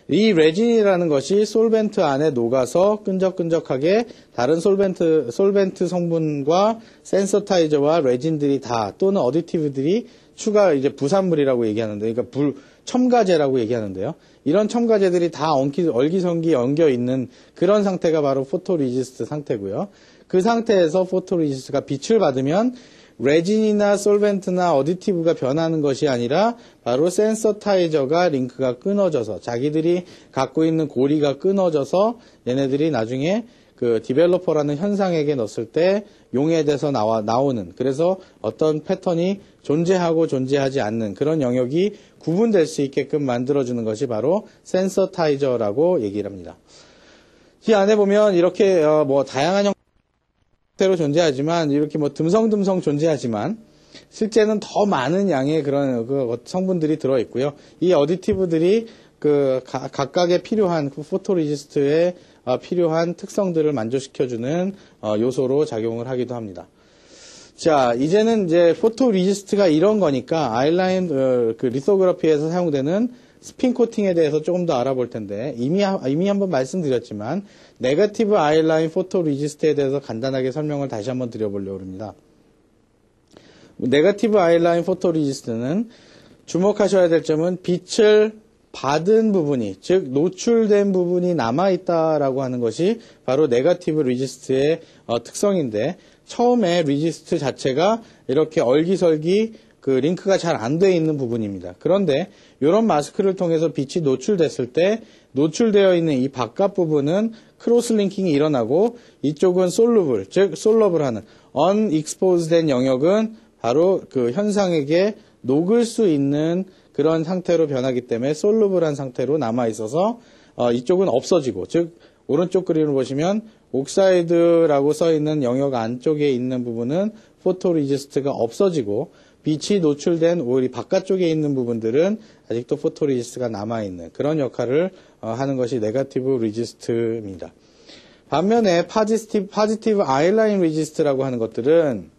이 레진이라는 것이 솔벤트 안에 녹아서 끈적끈적하게 다른 솔벤트 성분과 센서타이저와 레진들이 다, 또는 어디티브들이 추가 이제 부산물이라고 얘기하는데, 그러니까 첨가제라고 얘기하는데요. 이런 첨가제들이 다 얼기성기 엉겨 있는 그런 상태가 바로 포토리지스트 상태고요. 그 상태에서 포토리지스트가 빛을 받으면 레진이나 솔벤트나 어디티브가 변하는 것이 아니라 바로 센서타이저가 링크가 끊어져서 자기들이 갖고 있는 고리가 끊어져서 얘네들이 나중에 그 디벨로퍼라는 현상에게 넣었을 때 용해돼서 나오는, 그래서 어떤 패턴이 존재하고 존재하지 않는 그런 영역이 구분될 수 있게끔 만들어주는 것이 바로 센서타이저라고 얘기를 합니다. 이 안에 보면 이렇게 뭐 다양한 형태로 존재하지만, 이렇게 뭐 듬성듬성 존재하지만 실제는 더 많은 양의 그런 성분들이 들어있고요. 이 어디티브들이 그 각각의 필요한 포토리지스트에 필요한 특성들을 만족시켜주는 요소로 작용을 하기도 합니다. 자, 이제는 이제 포토리지스트가 이런 거니까 아이라인 그 리소그래피에서 사용되는 스핀 코팅에 대해서 조금 더 알아볼 텐데, 이미 한번 말씀드렸지만 네거티브 아이라인 포토리지스트에 대해서 간단하게 설명을 다시 한번 드려보려고 합니다. 네거티브 아이라인 포토리지스트는 주목하셔야 될 점은 빛을 받은 부분이, 즉 노출된 부분이 남아있다라고 하는 것이 바로 네거티브 리지스트의 특성인데, 처음에 리지스트 자체가 이렇게 얼기설기 그 링크가 잘 안 돼 있는 부분입니다. 그런데 이런 마스크를 통해서 빛이 노출됐을 때 노출되어 있는 이 바깥 부분은 크로스 링킹이 일어나고, 이쪽은 솔루블, 즉 솔러블하는 unexposed 된 영역은 바로 그 현상에게 녹을 수 있는 그런 상태로 변하기 때문에 솔루블한 상태로 남아있어서 이쪽은 없어지고, 즉 오른쪽 그림을 보시면 옥사이드라고 써있는 영역 안쪽에 있는 부분은 포토리지스트가 없어지고, 빛이 노출된 우리 바깥쪽에 있는 부분들은 아직도 포토리지스트가 남아있는 그런 역할을 하는 것이 네거티브 리지스트입니다. 반면에 포지티브 아이라인 리지스트라고 하는 것들은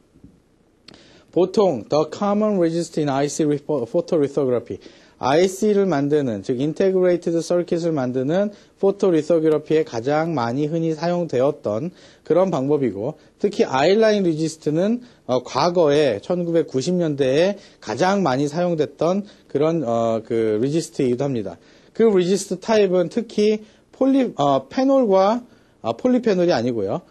보통 The Common Resist in IC Photolithography, IC를 만드는, 즉 Integrated Circuit을 만드는 포토리소그래피에 가장 많이 흔히 사용되었던 그런 방법이고, 특히 아이라인 리지스트는 과거에 1990년대에 가장 많이 사용됐던 그런 그 리지스트이기도 합니다. 그 리지스트 타입은 특히 페놀과 폴리페놀이 아니고요.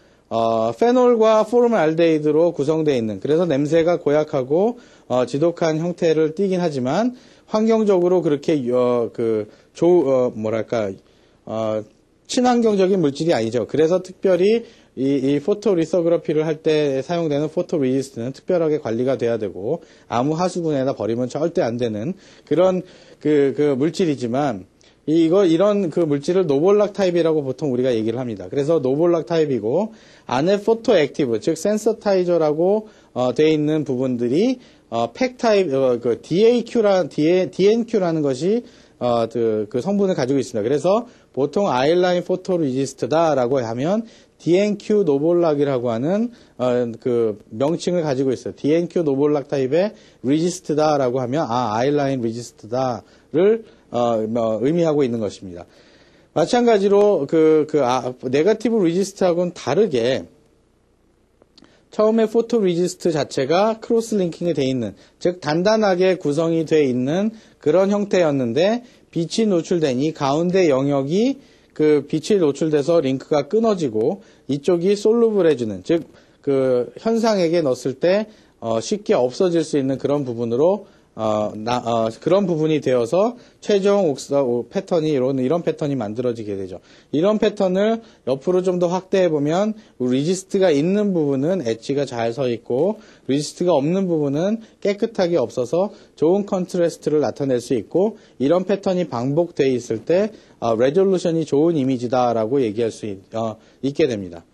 페놀과 포름알데히드로 구성되어 있는, 그래서 냄새가 고약하고 지독한 형태를 띠긴 하지만 환경적으로 그렇게 친환경적인 물질이 아니죠. 그래서 특별히 이 포토리소그래피를 할 때 사용되는 포토리지스트는 특별하게 관리가 돼야 되고, 아무 하수구에다 버리면 절대 안 되는 그런 그 물질이지만, 이런 그 물질을 노볼락 타입이라고 보통 우리가 얘기를 합니다. 그래서 노볼락 타입이고, 안에 포토 액티브, 즉 센서타이저라고 되어 있는 부분들이 팩 타입, 그 DNQ라는 것이 그 성분을 가지고 있습니다. 그래서 보통 아이라인 포토리지스트다라고 하면 DNQ 노볼락이라고 하는 그 명칭을 가지고 있어요. DNQ 노볼락 타입의 리지스트다라고 하면 아이라인 리지스트다를 의미하고 있는 것입니다. 마찬가지로 네거티브 리지스트하고는 다르게 처음에 포토 리지스트 자체가 크로스 링킹이 되어 있는, 즉 단단하게 구성이 되어 있는 그런 형태였는데, 빛이 노출된 이 가운데 영역이 그 빛이 노출돼서 링크가 끊어지고 이쪽이 솔루블해주는, 즉 그 현상에게 넣었을 때 쉽게 없어질 수 있는 그런 부분으로 그런 부분이 되어서 최종 패턴이 이런 패턴이 만들어지게 되죠. 이런 패턴을 옆으로 좀 더 확대해 보면 리지스트가 있는 부분은 엣지가 잘 서 있고, 리지스트가 없는 부분은 깨끗하게 없어서 좋은 컨트래스트를 나타낼 수 있고, 이런 패턴이 반복되어 있을 때 레졸루션이 좋은 이미지다라고 얘기할 수 있게 됩니다.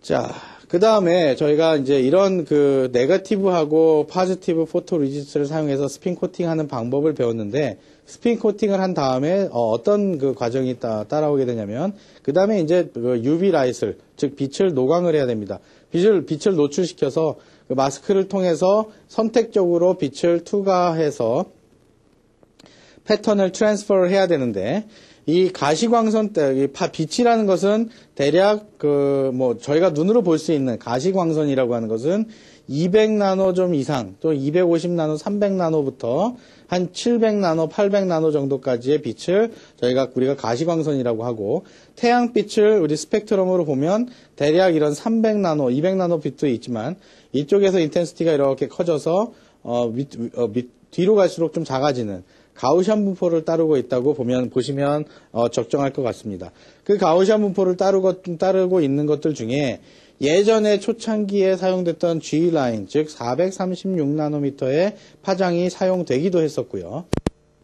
자, 그 다음에 저희가 이제 이런 그 네거티브하고 포지티브 포토 리지스트를 사용해서 스핀 코팅하는 방법을 배웠는데, 스핀 코팅을 한 다음에 어떤 그 과정이 따라오게 되냐면, 그 다음에 이제 그 UV 라이트를, 즉 빛을 노광을 해야 됩니다. 빛을 노출시켜서 그 마스크를 통해서 선택적으로 빛을 투과해서 패턴을 트랜스퍼를 해야 되는데, 이 가시광선 때, 빛이라는 것은 대략 저희가 눈으로 볼 수 있는 가시광선이라고 하는 것은 200나노 좀 이상, 또 250나노, 300나노부터 한 700나노, 800나노 정도까지의 빛을 우리가 가시광선이라고 하고, 태양빛을 우리 스펙트럼으로 보면 대략 이런 300나노, 200나노 빛도 있지만 이쪽에서 인텐시티가 이렇게 커져서 뒤로 갈수록 좀 작아지는 가우시안 분포를 따르고 있다고 보시면 적정할 것 같습니다. 그 가우시안 분포를 따르고 있는 것들 중에 예전에 초창기에 사용됐던 G라인, 즉 436나노미터의 파장이 사용되기도 했었고요.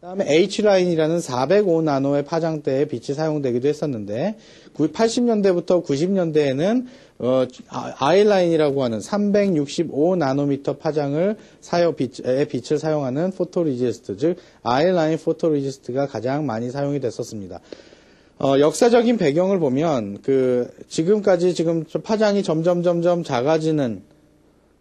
그 다음에 H라인이라는 405나노의 파장대의 빛이 사용되기도 했었는데 80년대부터 90년대에는 I라인이라고 하는 365나노미터 파장의 빛을 사용하는 포토리지스트, 즉 I라인 포토리지스트가 가장 많이 사용이 됐었습니다. 역사적인 배경을 보면 지금까지 파장이 점점 작아지는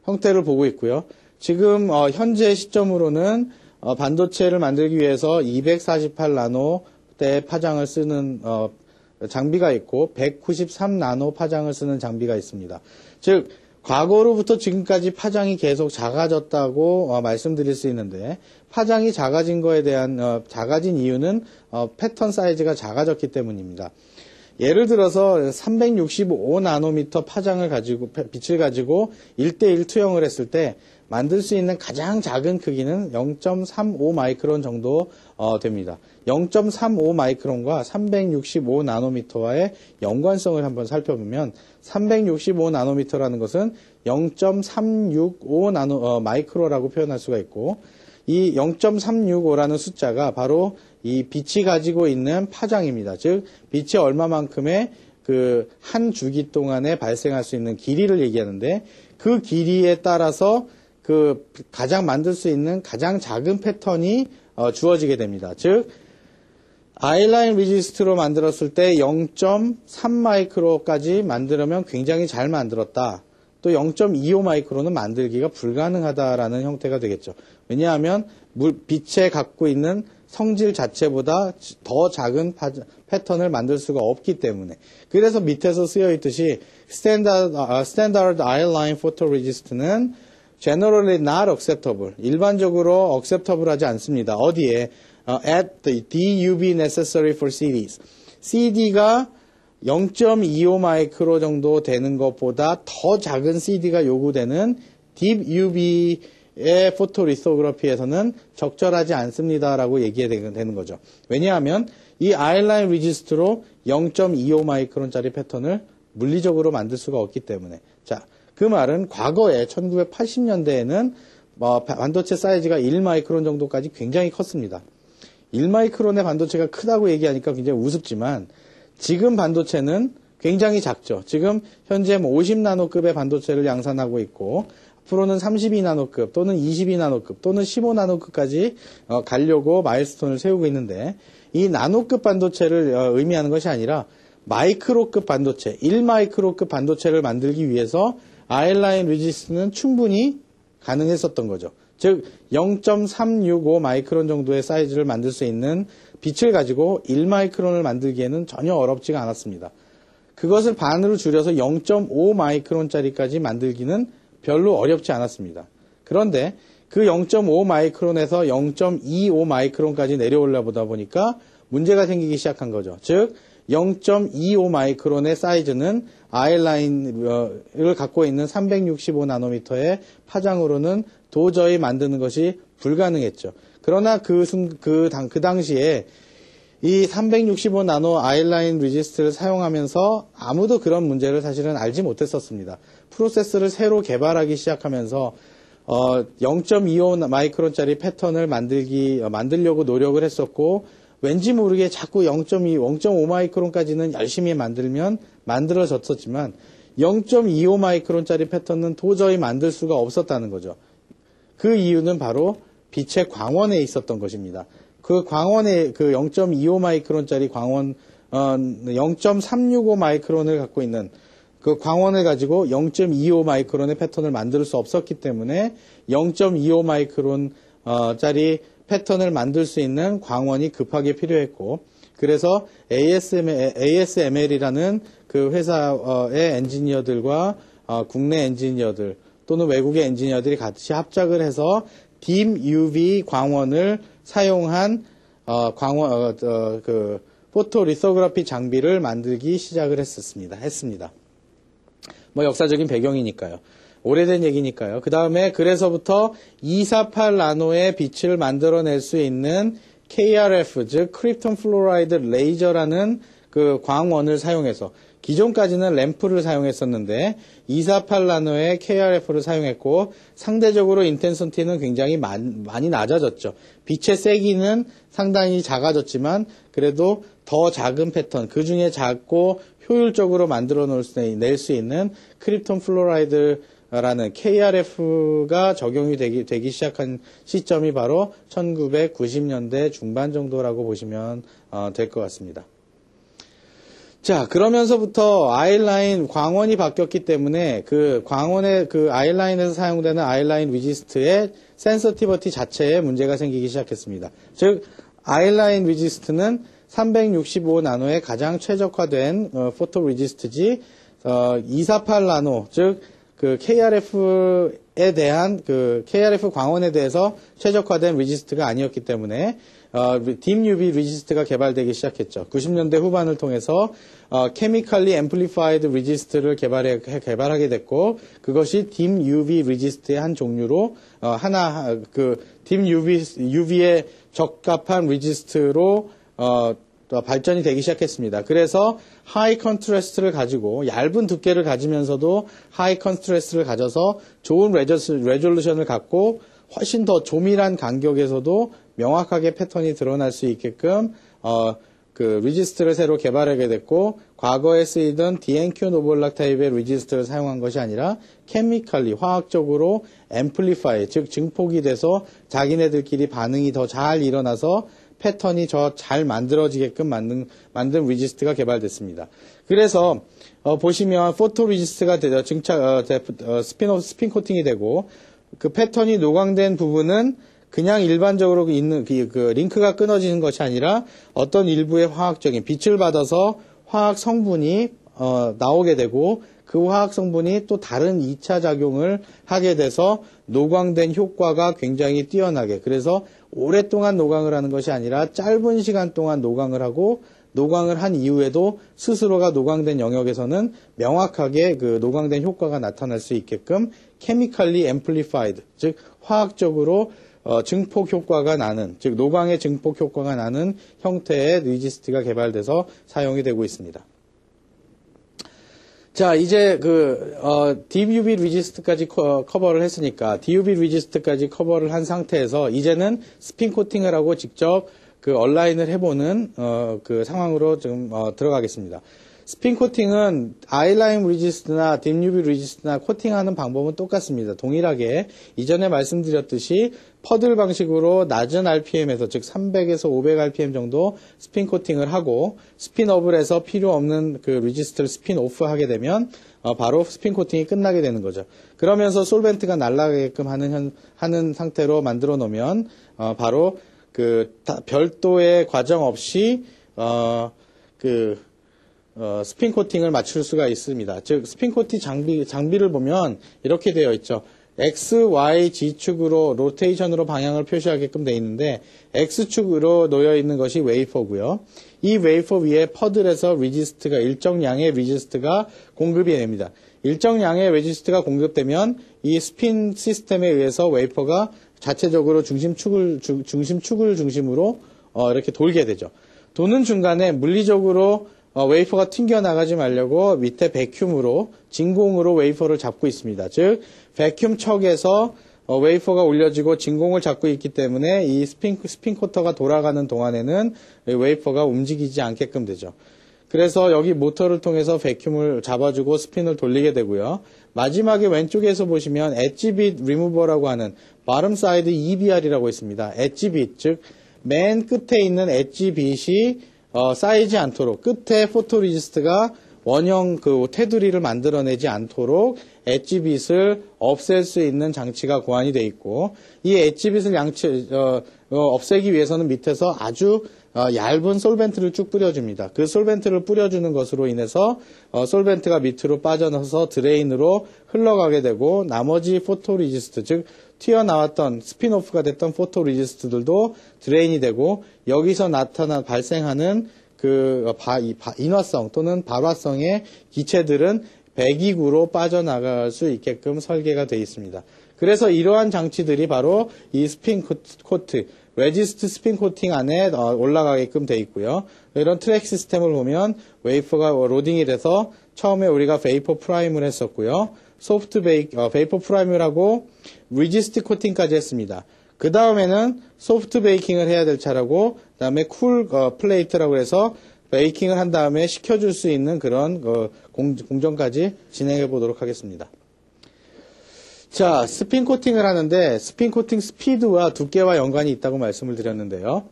형태를 보고 있고요. 지금 현재 시점으로는 반도체를 만들기 위해서 248나노대 파장을 쓰는 장비가 있고 193나노 파장을 쓰는 장비가 있습니다. 즉 과거로부터 지금까지 파장이 계속 작아졌다고 말씀드릴 수 있는데, 파장이 작아진 거에 대한 작아진 이유는 패턴 사이즈가 작아졌기 때문입니다. 예를 들어서 365나노미터 빛을 가지고 1대1 투영을 했을 때 만들 수 있는 가장 작은 크기는 0.35 마이크론 정도 됩니다. 0.35 마이크론과 365 나노미터와의 연관성을 한번 살펴보면 365 나노미터라는 것은 0.365 마이크로라고 표현할 수가 있고, 이 0.365라는 숫자가 바로 이 빛이 가지고 있는 파장입니다. 즉 빛이 얼마만큼의 한 주기 동안에 발생할 수 있는 길이를 얘기하는데, 그 길이에 따라서 가장 만들 수 있는 가장 작은 패턴이 주어지게 됩니다. 즉 I라인 리지스트로 만들었을 때 0.3 마이크로까지 만들면 굉장히 잘 만들었다. 또 0.25 마이크로는 만들기가 불가능하다라는 형태가 되겠죠. 왜냐하면 빛에 갖고 있는 성질 자체보다 더 작은 패턴을 만들 수가 없기 때문에. 그래서 밑에서 쓰여 있듯이 Standard I-line photoresist는 generally not acceptable. 일반적으로 acceptable 하지 않습니다. 어디에? At the DUV necessary for CDs. CD가 0.25 마이크로 정도 되는 것보다 더 작은 CD가 요구되는 Deep UV의 포토리소그래피에서는 적절하지 않습니다라고 얘기가 되는 거죠. 왜냐하면 이 I-line 레지스트로 0.25 마이크론짜리 패턴을 물리적으로 만들 수가 없기 때문에. 자, 그 말은 과거에 1980년대에는 반도체 사이즈가 1마이크론 정도까지 굉장히 컸습니다. 1마이크론의 반도체가 크다고 얘기하니까 굉장히 우습지만 지금 반도체는 굉장히 작죠. 지금 현재 50나노급의 반도체를 양산하고 있고 앞으로는 32나노급 또는 22나노급 또는 15나노급까지 가려고 마일스톤을 세우고 있는데, 이 나노급 반도체를 의미하는 것이 아니라 마이크로급 반도체, 1마이크로급 반도체를 만들기 위해서 I-line 레지스트는 충분히 가능했었던 거죠. 즉 0.365 마이크론 정도의 사이즈를 만들 수 있는 빛을 가지고 1마이크론을 만들기에는 전혀 어렵지가 않았습니다. 그것을 반으로 줄여서 0.5 마이크론짜리까지 만들기는 별로 어렵지 않았습니다. 그런데 그 0.5 마이크론에서 0.25 마이크론까지 내려올라 보니까 문제가 생기기 시작한 거죠. 즉 0.25 마이크론의 사이즈는 I-line을 갖고 있는 365나노미터의 파장으로는 도저히 만드는 것이 불가능했죠. 그러나 그 당시에 이 365나노 I-line 레지스트를 사용하면서 아무도 그런 문제를 사실은 알지 못했었습니다. 프로세스를 새로 개발하기 시작하면서 0.25 마이크론짜리 패턴을 만들려고 노력을 했었고, 왠지 모르게 자꾸 0.5 마이크론까지는 열심히 만들어졌었지만 0.25 마이크론짜리 패턴은 도저히 만들 수가 없었다는 거죠. 그 이유는 바로 빛의 광원에 있었던 것입니다. 그 광원에 0.25 마이크론짜리 광원, 0.365 마이크론을 갖고 있는 그 광원을 가지고 0.25 마이크론의 패턴을 만들 수 없었기 때문에 0.25 마이크론짜리 패턴을 만들 수 있는 광원이 급하게 필요했고, 그래서 ASML이라는 그 회사의 엔지니어들과 국내 엔지니어들 또는 외국의 엔지니어들이 같이 합작을 해서 딥 UV 광원을 사용한 포토 리소그래피 장비를 만들기 시작을 했습니다. 뭐 역사적인 배경이니까요. 오래된 얘기니까요. 그 다음에 그래서부터 248 나노의 빛을 만들어낼 수 있는 KRF, 즉 크립톤 플로라이드 레이저라는 그 광원을 사용해서, 기존까지는 램프를 사용했었는데 248 나노의 KRF를 사용했고, 상대적으로 인텐시티는 굉장히 많이 낮아졌죠. 빛의 세기는 상당히 작아졌지만 그래도 더 작은 패턴, 그 중에 작고 효율적으로 낼 수 있는 크립톤 플로라이드라는 KRF가 적용이 되기 시작한 시점이 바로 1990년대 중반 정도라고 보시면 될 것 같습니다. 자, 그러면서부터 아이라인 광원이 바뀌었기 때문에 그 광원의 그 아이라인에서 사용되는 아이라인 리지스트의 센서티버티 자체에 문제가 생기기 시작했습니다. 즉, 아이라인 리지스트는 365 나노의 가장 최적화된 포토 리지스트지 248 나노, 즉 그 KRF에 대한 그 KRF 광원에 대해서 최적화된 리지스트가 아니었기 때문에 딥 UV 리지스트가 개발되기 시작했죠. 90년대 후반을 통해서 Chemically Amplified Resist를 개발하게 됐고, 그것이 딥 UV 리지스트의 한 종류로 딥 UV에 적합한 리지스트로 발전이 되기 시작했습니다. 그래서 하이 컨트라스트를 가지고 얇은 두께를 가지면서도 하이 컨트라스트를 가져서 좋은 레졸루션을 갖고 훨씬 더 조밀한 간격에서도 명확하게 패턴이 드러날 수 있게끔 그 리지스트를 새로 개발하게 됐고, 과거에 쓰이던 DNQ 노볼락 타입의 리지스트를 사용한 것이 아니라 케미칼리, 화학적으로 앰플리파이, 즉 증폭이 돼서 자기네들끼리 반응이 더 잘 일어나서 패턴이 더 잘 만들어지게끔 만든 리지스트가 개발됐습니다. 그래서 보시면 포토 리지스트가 스핀 코팅이 되고, 그 패턴이 노광된 부분은 그냥 일반적으로 있는 그 링크가 끊어지는 것이 아니라 어떤 일부의 화학적인 빛을 받아서 화학 성분이 나오게 되고, 그 화학 성분이 또 다른 2차 작용을 하게 돼서 노광된 효과가 굉장히 뛰어나게, 그래서 오랫동안 노광을 하는 것이 아니라 짧은 시간 동안 노광을 하고, 노광을 한 이후에도 스스로가 노광된 영역에서는 명확하게 그 노광된 효과가 나타날 수 있게끔 chemically amplified, 즉 화학적으로 증폭 효과가 나는, 즉 노광의 증폭 효과가 나는 형태의 리지스트가 개발돼서 사용이 되고 있습니다. 자, 이제 DUV 리지스트까지 커버를 했으니까, DUV 리지스트까지 커버를 한 상태에서 이제는 스핀 코팅을 하고 직접 그 얼라인을 해보는 그 상황으로 좀 들어가겠습니다. 스핀 코팅은 아이라인 리지스트나 딥 UV 리지스트나 코팅하는 방법은 똑같습니다. 동일하게 이전에 말씀드렸듯이 퍼들 방식으로 낮은 RPM에서, 즉 300에서 500rpm 정도 스핀 코팅을 하고, 스핀업을 해서 필요 없는 그 리지스트를 스핀 오프 하게 되면 바로 스핀 코팅이 끝나게 되는 거죠. 그러면서 솔벤트가 날아가게끔 하는 상태로 만들어 놓으면 바로 별도의 과정 없이 스핀 코팅을 맞출 수가 있습니다. 즉 스핀 코팅 장비를 보면 이렇게 되어 있죠. X, Y, G축으로 로테이션으로 방향을 표시하게끔 되어 있는데, X축으로 놓여 있는 것이 웨이퍼고요. 이 웨이퍼 위에 퍼들에서 리지스트가, 일정량의 리지스트가 공급이 됩니다. 일정량의 리지스트가 공급되면 이 스핀 시스템에 의해서 웨이퍼가 자체적으로 중심축을 중심으로 이렇게 돌게 되죠. 도는 중간에 물리적으로 웨이퍼가 튕겨나가지 말려고 밑에 배큐으로, 진공으로 웨이퍼를 잡고 있습니다. 즉 배큐 척에서 웨이퍼가 올려지고 진공을 잡고 있기 때문에 이 스핀 코터가 돌아가는 동안에는 웨이퍼가 움직이지 않게끔 되죠. 그래서 여기 모터를 통해서 배큐을 잡아주고 스핀을 돌리게 되고요. 마지막에 왼쪽에서 보시면 엣지빗 리무버라고 하는 bottom side EBR이라고 있습니다. 엣지빗, 즉 맨 끝에 있는 엣지빗이 쌓이지 않도록, 끝에 포토리지스트가 원형 테두리를 만들어내지 않도록 엣지빗을 없앨 수 있는 장치가 고안이 되어 있고, 이 엣지빗을 없애기 위해서는 밑에서 아주 얇은 솔벤트를 쭉 뿌려줍니다. 그 솔벤트를 뿌려주는 것으로 인해서 솔벤트가 밑으로 빠져나서 드레인으로 흘러가게 되고 나머지 포토리지스트, 즉 튀어나왔던 스피노프가 됐던 포토리지스트들도 드레인이 되고 여기서 발생하는 그 인화성 또는 발화성의 기체들은 배기구로 빠져나갈 수 있게끔 설계가 되어 있습니다. 그래서 이러한 장치들이 바로 이 스핀 코트, 레지스트 스핀 코팅 안에 올라가게끔 되어 있고요. 이런 트랙 시스템을 보면 웨이퍼가 로딩이 돼서 처음에 우리가 베이퍼 프라임을 했었고요. 베이퍼 프라임을 하고 리지스트 코팅까지 했습니다. 그 다음에는 소프트 베이킹을 해야 될 차라고, 그 다음에 쿨 플레이트라고 해서 베이킹을 한 다음에 식혀줄 수 있는 그런 공정까지 진행해 보도록 하겠습니다. 자, 스핀 코팅을 하는데 스핀 코팅 스피드와 두께와 연관이 있다고 말씀을 드렸는데요.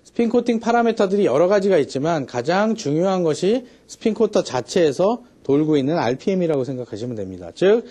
스핀 코팅 파라미터들이 여러 가지가 있지만 가장 중요한 것이 스핀 코터 자체에서 돌고 있는 RPM이라고 생각하시면 됩니다. 즉,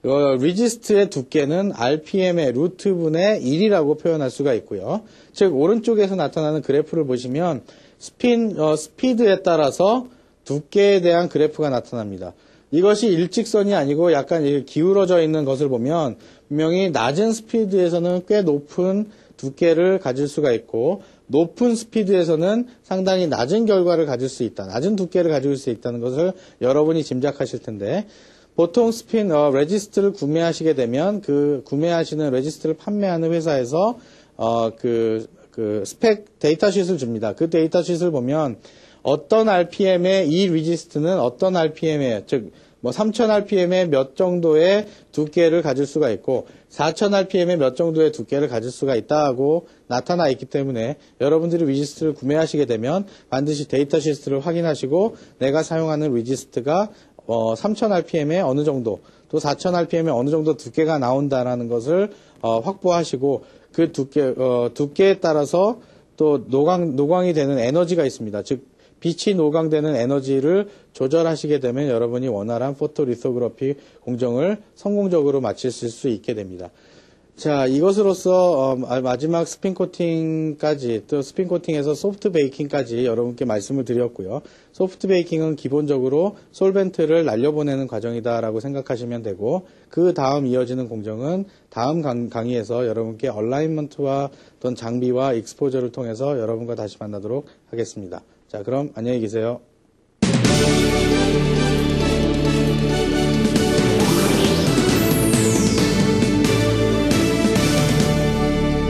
리지스트의 두께는 RPM의 루트분의 1이라고 표현할 수가 있고요. 즉, 오른쪽에서 나타나는 그래프를 보시면 스피드에 따라서 두께에 대한 그래프가 나타납니다. 이것이 일직선이 아니고 약간 기울어져 있는 것을 보면 분명히 낮은 스피드에서는 꽤 높은 두께를 가질 수가 있고 높은 스피드에서는 상당히 낮은 결과를 가질 수 있다. 낮은 두께를 가질 수 있다는 것을 여러분이 짐작하실 텐데 보통 레지스트를 구매하시게 되면 그 구매하시는 레지스트를 판매하는 회사에서 스펙 데이터쉿을 줍니다. 그 데이터쉿을 보면 어떤 RPM의 이 리지스트는 어떤 RPM의, 즉, 3000rpm의 몇 정도의 두께를 가질 수가 있고, 4000rpm의 몇 정도의 두께를 가질 수가 있다고 나타나 있기 때문에 여러분들이 리지스트를 구매하시게 되면 반드시 데이터시트를 확인하시고, 내가 사용하는 리지스트가 3000rpm의 어느 정도, 또 4000rpm의 어느 정도 두께가 나온다라는 것을 확보하시고, 그 두께에 따라서 또 노광이 되는 에너지가 있습니다. 즉, 빛이 노광되는 에너지를 조절하시게 되면 여러분이 원활한 포토리소그래피 공정을 성공적으로 마치실 수 있게 됩니다. 자, 이것으로서 마지막 스핀 코팅까지, 또 스핀 코팅에서 소프트 베이킹까지 여러분께 말씀을 드렸고요. 소프트 베이킹은 기본적으로 솔벤트를 날려보내는 과정이다라고 생각하시면 되고, 그 다음 이어지는 공정은 다음 강의에서 여러분께 얼라인먼트와 어떤 장비와 익스포저를 통해서 여러분과 다시 만나도록 하겠습니다. 자, 그럼 안녕히 계세요.